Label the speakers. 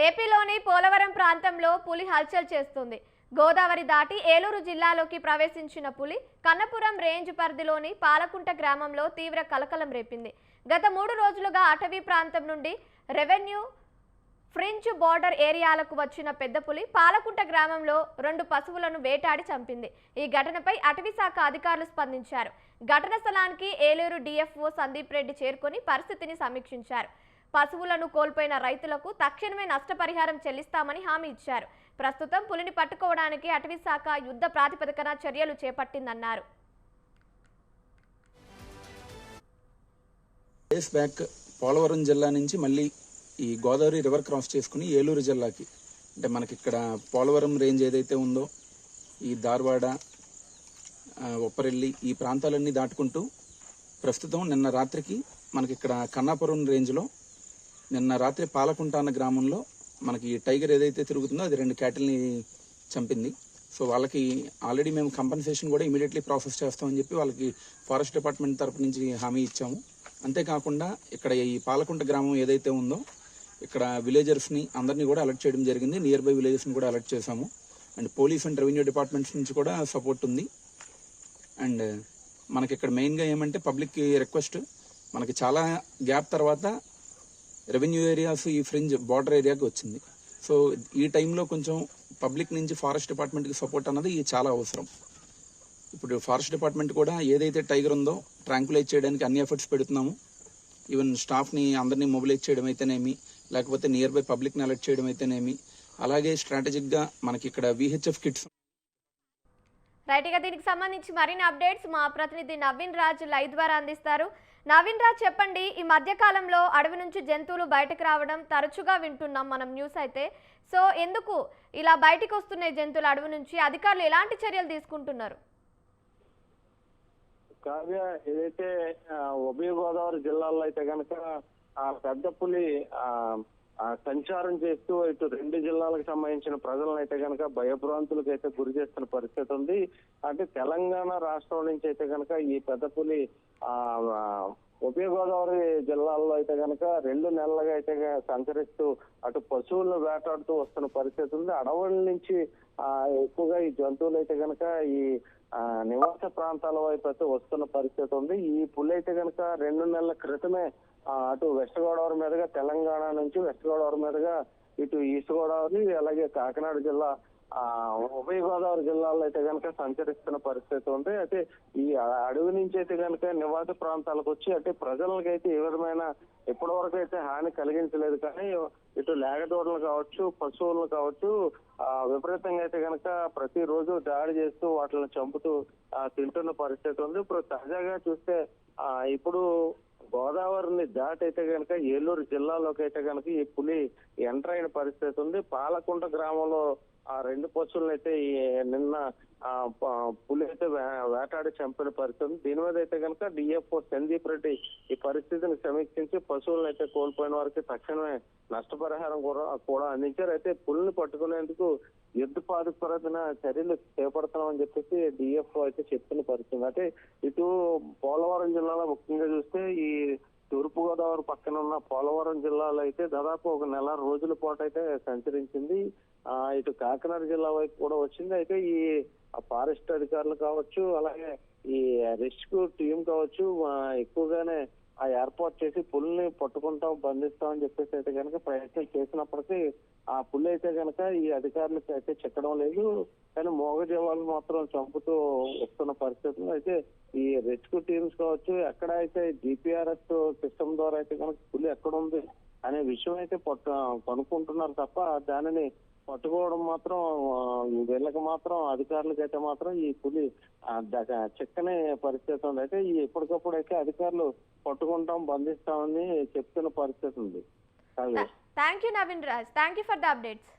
Speaker 1: ఏపీలోని పోలవరం ప్రాంతంలో పులి హల్చల్ చేస్తుంది. గోదావరి దాటి ఏలూరు జిల్లాలోకి ప్రవేశించిన పులి కన్నపురం రేంజ్ పరిధిలోని పాలకుంట గ్రామంలో తీవ్ర కలకలం రేపింది. గత 3 రోజులుగా అటవీ ప్రాంతం నుండి రెవెన్యూ ఫ్రింజ్ బోర్డర్ ఏరియాలకు వచ్చిన పెద్ద పులి పాలకుంట గ్రామంలో 2 పశువులను వేటాడి చంపింది. ఈ ఘటనపై అటవీ శాఖ అధికారులు స్పందించారు. ఘటన స్థలానికి ఏలూరు డిఎఫ్ఓ సందీప్ రెడ్డి చేరుకొని పరిస్థితిని సమీక్షించారు. పశువులను కోల్పోయిన రైతులకు తక్షణమే నష్టపరిహారం చెల్లిస్తామని హామీ ఇచ్చారు. ప్రస్తుతం పులిని పట్టుకోవడానికి అటవీ శాఖ యుద్ధ ప్రాతిపదికన చర్యలు చేపట్టిందన్నారు.
Speaker 2: పోలవరం జిల్లా నుంచి మళ్ళీ ఈ గోదావరి రివర్ క్రాస్ చేసుకుని ఏలూరు జిల్లాకి, అంటే మనకి ఇక్కడ పోలవరం రేంజ్ ఏదైతే ఉందో ఈ ధార్వాడ, ఉప్పరెల్లి ఈ ప్రాంతాలన్నీ దాటుకుంటూ ప్రస్తుతం నిన్న రాత్రికి మనకి ఇక్కడ కన్నాపురం రేంజ్లో నిన్న రాత్రి పాలకుంట అన్న గ్రామంలో మనకి టైగర్ ఏదైతే తిరుగుతుందో అది 2 క్యాటిల్ని చంపింది. సో వాళ్ళకి ఆల్రెడీ మేము కంపెన్సేషన్ కూడా ఇమీడియట్లీ ప్రాసెస్ చేస్తామని చెప్పి వాళ్ళకి ఫారెస్ట్ డిపార్ట్మెంట్ తరపు నుంచి హామీ ఇచ్చాము. అంతేకాకుండా ఇక్కడ ఈ పాలకుంట గ్రామం ఏదైతే ఉందో ఇక్కడ విలేజర్స్ని అందరినీ కూడా అలర్ట్ చేయడం జరిగింది. నియర్ బై విలేజెస్ని కూడా అలర్ట్ చేశాము. And police and revenue departments నుంచి కూడా సపోర్ట్ ఉంది. అండ్ మనకి ఇక్కడ మెయిన్గా ఏమంటే పబ్లిక్ రిక్వెస్ట్, మనకి చాలా గ్యాప్ తర్వాత రెవెన్యూ ఏరియాస్ ఈ ఫ్రింజ్ బార్డర్ ఏరియాకి వచ్చింది. సో ఈ టైంలో కొంచెం పబ్లిక్ నుంచి ఫారెస్ట్ డిపార్ట్మెంట్కి సపోర్ట్ అన్నది చాలా అవసరం. ఇప్పుడు ఫారెస్ట్ డిపార్ట్మెంట్ కూడా ఏదైతే టైగర్ ఉందో ట్రాంకులైజ్ చేయడానికి అన్ని ఎఫర్ట్స్ పెడుతున్నాము. ఈవెన్ స్టాఫ్ని అందరినీ మొబిలైజ్ చేయడం అయితేనేమి, లేకపోతే నియర్ బై పబ్లిక్ని అలర్ట్ చేయడం అయితేనేమి, అలాగే స్ట్రాటజిక్గా మనకి ఇక్కడ విహెచ్ఎఫ్ కిట్స్.
Speaker 1: రైట్గా దీనికి సంబంధించి మరిన్ని అప్డేట్స్ మా ప్రతినిధి నవీన్ రాజ్ లైవ్ ద్వారా అందిస్తారు. నవీన్ రాజ్, చెప్పండి, ఈ మధ్య కాలంలో అడవి నుంచి జంతువులు బయటకు రావడం తరచుగా వింటున్నాం మనం న్యూస్ అయితే. సో ఎందుకు ఇలా బయటకు వస్తున్నాయి జంతువులు అడవి నుంచి? అధికారులు ఎలాంటి చర్యలు తీసుకుంటున్నారు?
Speaker 3: కావ్య, ఏదైతే ఉభయ గోదావరి జిల్లాల్లో అయితే కనుక పెద్ద పులి సంచారం చేస్తూ ఇటు 2 జిల్లాలకు సంబంధించిన ప్రజలను అయితే కనుక భయభ్రాంతులకు అయితే గురి చేస్తున్న పరిస్థితి ఉంది. అంటే తెలంగాణ రాష్ట్రం నుంచి అయితే కనుక ఈ పెద్ద పులి ఉభయ గోదావరి జిల్లాల్లో అయితే కనుక 2 నెలలుగా అయితే సంచరిస్తూ అటు పశువులను వేటాడుతూ వస్తున్న పరిస్థితి ఉంది. అడవుల నుంచి ఎక్కువగా ఈ జంతువులు అయితే కనుక ఈ నివాస ప్రాంతాల వైపు అయితే వస్తున్న పరిస్థితి ఉంది. ఈ పులి అయితే కనుక 2 నెలల క్రితమే అటు వెస్ట్ గోదావరి మీదుగా, తెలంగాణ నుంచి వెస్ట్ గోదావరి మీదుగా ఇటు ఈస్ట్ గోదావరి, అలాగే కాకినాడ జిల్లా, ఉభయ గోదావరి జిల్లాలో అయితే కనుక సంచరిస్తున్న పరిస్థితి ఉంది. అయితే ఈ అడవి నుంచి అయితే కనుక నివాస ప్రాంతాలకు వచ్చి అంటే ప్రజలకైతే ఏ విధమైన ఇప్పటి వరకు అయితే హాని కలిగించలేదు. కానీ ఇటు లేగదూడలు కావచ్చు, పశువులను కావచ్చు విపరీతంగా అయితే కనుక ప్రతిరోజు దాడి చేస్తూ వాటిని చంపుతూ తింటున్న పరిస్థితి ఉంది. ఇప్పుడు తాజాగా చూస్తే ఇప్పుడు గోదావరిని దాటి అయితే కనుక ఏలూరు జిల్లాలోకి అయితే కనుక ఈ పులి ఎంటర్ అయిన పరిస్థితి ఉంది. పాలకుంట గ్రామంలో 2 పశువులను అయితే నిన్న పులి అయితే వేటాడి చంపిన పరిస్థితి. దీని మీద అయితే కనుక డిఎఫ్ఓ సందీప్ రెడ్డి ఈ పరిస్థితిని సమీక్షించి పశువులను అయితే కోల్పోయిన వారికి తక్షణమే నష్టపరిహారం కూడా అందించారు. అయితే పులిని పట్టుకునేందుకు యుద్ధ ప్రాతిపదికన చర్యలు చేపడుతున్నామని చెప్పేసి డిఎఫ్ఓ అయితే చెప్తున్న పరిస్థితి. అంటే ఇటు పోలవరం జిల్లాలో ముఖ్యంగా చూస్తే ఈ తూర్పు గోదావరి పక్కన ఉన్న పోలవరం జిల్లాలో అయితే దాదాపు 1 నెల రోజుల పాటు అయితే సంచరించింది. ఇటు కాకినాడ జిల్లా వైపు కూడా వచ్చింది. అయితే ఈ ఫారెస్ట్ అధికారులు కావచ్చు, అలాగే ఈ రెస్క్యూ టీం కావచ్చు ఎక్కువగానే ఏర్పాటు చేసి పులిని పట్టుకుంటాం, బంధిస్తామని చెప్పేసి అయితే కనుక ప్రయత్నం చేసినప్పటికీ ఆ పులి అయితే కనుక ఈ అధికారులకు అయితే చిక్కడం లేదు. కానీ మూగజీవాలు మాత్రం చంపుతూ వస్తున్న పరిస్థితులు. అయితే ఈ రెస్క్యూ టీమ్స్ కావచ్చు, ఎక్కడ అయితే జిపిఆర్ఎస్ సిస్టమ్ ద్వారా అయితే కనుక పులి ఎక్కడ ఉంది అనే విషయం అయితే కనుక్కుంటున్నారు తప్ప దానిని పట్టుకోవడం మాత్రం వీళ్ళకి మాత్రం అధికారులకి అయితే మాత్రం ఈ పులి చిక్కనే పరిస్థితి ఉంది. అయితే ఈ ఎప్పటికప్పుడు అయితే అధికారులు పట్టుకుంటాం, బంధిస్తామని చెప్తున్న పరిస్థితి ఉంది.
Speaker 1: Thank you Naveen Raj, thank you for the updates.